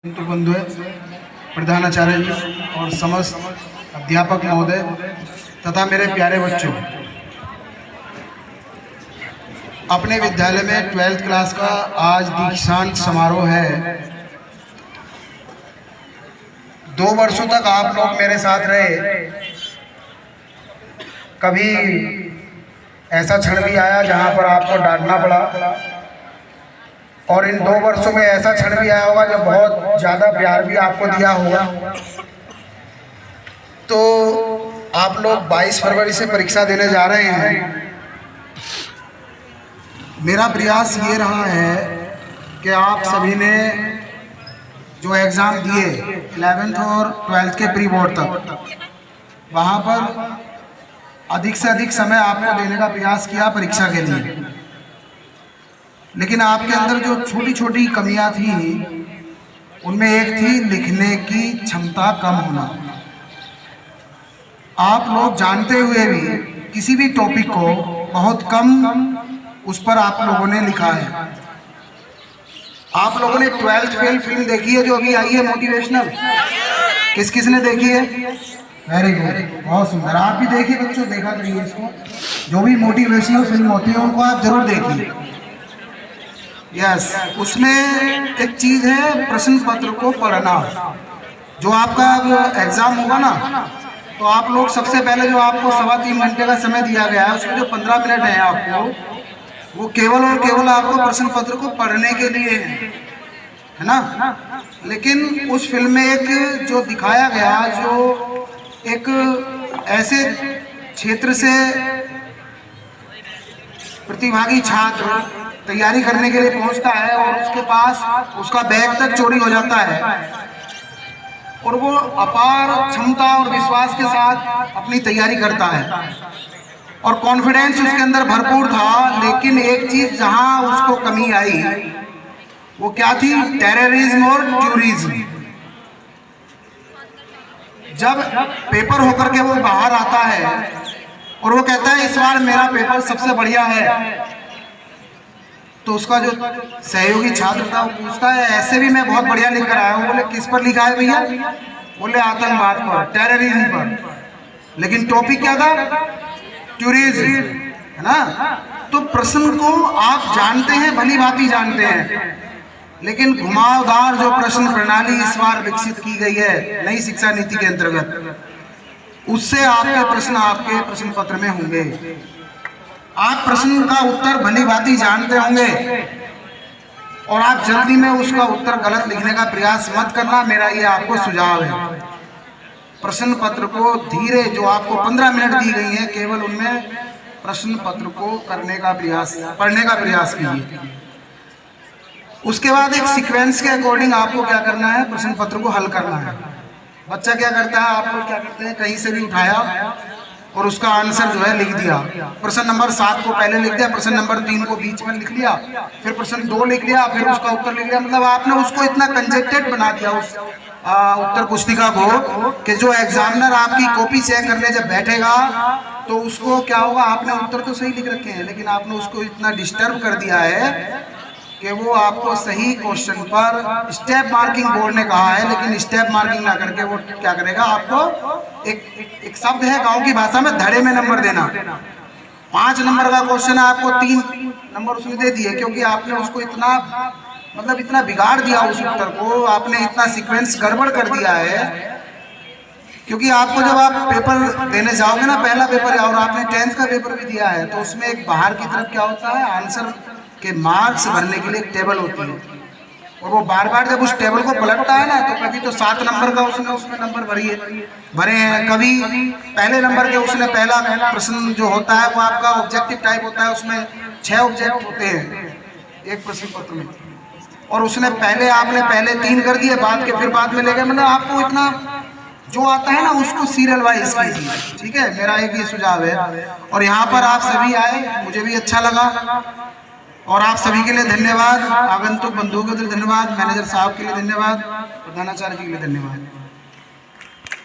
तो बंधु प्रधानाचार्य जी और समस्त अध्यापक महोदय तथा मेरे प्यारे बच्चों, अपने विद्यालय में 12th क्लास का आज दीक्षांत समारोह है। 2 वर्षों तक आप लोग मेरे साथ रहे। कभी ऐसा क्षण भी आया जहां पर आपको डांटना पड़ा, और इन 2 वर्षों में ऐसा क्षण भी आया होगा जो बहुत ज़्यादा प्यार भी आपको दिया होगा। तो आप लोग 22 फरवरी से परीक्षा देने जा रहे हैं। मेरा प्रयास ये रहा है कि आप सभी ने जो एग्ज़ाम दिए 11th और 12th के प्री बोर्ड तक, वहाँ पर अधिक से अधिक समय आपको देने का प्रयास किया परीक्षा के लिए। लेकिन आपके अंदर जो छोटी छोटी कमियां थी, उनमें एक थी लिखने की क्षमता कम होना। आप लोग जानते हुए भी किसी भी टॉपिक को बहुत कम उस पर आप लोगों ने लिखा है। आप लोगों ने 12th फेल फिल्म देखी है जो अभी आई है, मोटिवेशनल? किस किस ने देखी है? वेरी गुड, बहुत सुंदर। आप भी देखिए बच्चों, देखा करिए इसको। जो भी मोटिवेशनल फिल्म होती है उनको आप जरूर देखिए। यस, उसमें एक चीज़ है प्रश्न पत्र को पढ़ना। जो आपका अब एग्ज़ाम होगा ना, तो आप लोग सबसे पहले जो आपको 3.25 घंटे का समय दिया गया है, उसमें जो 15 मिनट है आपको, वो केवल और केवल आपको प्रश्न पत्र को पढ़ने के लिए है ना। लेकिन उस फिल्म में एक जो दिखाया गया, जो एक ऐसे क्षेत्र से प्रतिभागी छात्र तैयारी करने के लिए पहुंचता है और उसके पास उसका बैग तक चोरी हो जाता है, और वो अपार क्षमता और विश्वास के साथ अपनी तैयारी करता है और कॉन्फिडेंस उसके अंदर भरपूर था। लेकिन एक चीज जहां उसको कमी आई, वो क्या थी? टेररिज्म और टूरिज्म। जब पेपर होकर के वो बाहर आता है और वो कहता है इस बार मेरा पेपर सबसे बढ़िया है, तो उसका जो सहयोगी छात्र था वो पूछता है ऐसे भी मैं बहुत बढ़िया लिख कर आया हूँ। बोले किस पर लिखा है भैया? बोले आतंकवाद पर, टेररिज्म पर। लेकिन टॉपिक क्या था? टूरिज्म, है ना। तो प्रश्न को आप जानते हैं, भली भांति जानते हैं, लेकिन घुमावदार जो प्रश्न प्रणाली इस बार विकसित की गई है नई शिक्षा नीति के अंतर्गत, उससे आपके प्रश्न पत्र में होंगे। आप प्रश्न का उत्तर भली भांति जानते होंगे और आप जल्दी में उसका उत्तर गलत लिखने का प्रयास मत करना, मेरा ये आपको सुझाव है। प्रश्न पत्र को धीरे, जो आपको 15 मिनट दी गई है, केवल उनमें प्रश्न पत्र को करने का प्रयास, पढ़ने का प्रयास कीजिए। उसके बाद एक सीक्वेंस के अकॉर्डिंग आपको क्या करना है? प्रश्न पत्र को हल करना है। बच्चा क्या करता है, आप लोग क्या करते हैं, कहीं से भी उठाया और उसका आंसर जो है लिख दिया। प्रश्न नंबर 7 को पहले लिख दिया, प्रश्न नंबर 3 को बीच में लिख लिया, फिर प्रश्न 2 लिख लिया, फिर उसका उत्तर लिख लिया। मतलब आपने उसको इतना कंजेक्टेड बना दिया उस उत्तर पुस्तिका को, कि जो एग्जामिनर आपकी कॉपी चेक करने जब बैठेगा तो उसको क्या होगा? आपने उत्तर तो सही लिख रखे हैं, लेकिन आपने उसको इतना डिस्टर्ब कर दिया है कि वो आपको सही क्वेश्चन पर स्टेप मार्किंग बोर्ड ने कहा है, लेकिन स्टेप मार्किंग ना करके वो क्या करेगा? आपको एक शब्द है गांव की भाषा में, धड़े में नंबर देना। 5 नंबर का क्वेश्चन है, आपको 3 नंबर उसने दे दिए, क्योंकि आपने उसको इतना इतना बिगाड़ दिया उस उत्तर को, आपने इतना सीक्वेंस गड़बड़ कर दिया है। क्योंकि आपको जब आप पेपर देने जाओगे ना, पहला पेपर, और आपने 10th का पेपर भी दिया है, तो उसमें एक बाहर की तरफ क्या होता है, आंसर के मार्क्स भरने के लिए एक टेबल होती है, और वो बार बार जब उस टेबल को पलटता है ना, तो कभी तो 7 नंबर का उसमें नंबर भरे हैं, कभी पहले नंबर के उसने पहला प्रश्न जो होता है वो आपका ऑब्जेक्टिव टाइप होता है, उसमें 6 ऑब्जेक्ट होते हैं एक प्रश्न पत्र में, और उसने आपने पहले 3 कर दिए, बाद में ले गए। मतलब आपको इतना जो आता है ना उसको सीरियल वाइज कीजिए, ठीक है? मेरा एक ये सुझाव है। और यहाँ पर आप सभी आए, मुझे भी अच्छा लगा, और आप सभी के लिए धन्यवाद। आगंतुक बंधुओं के लिए धन्यवाद, मैनेजर साहब के लिए धन्यवाद, प्रधानाचार्य जी के लिए धन्यवाद।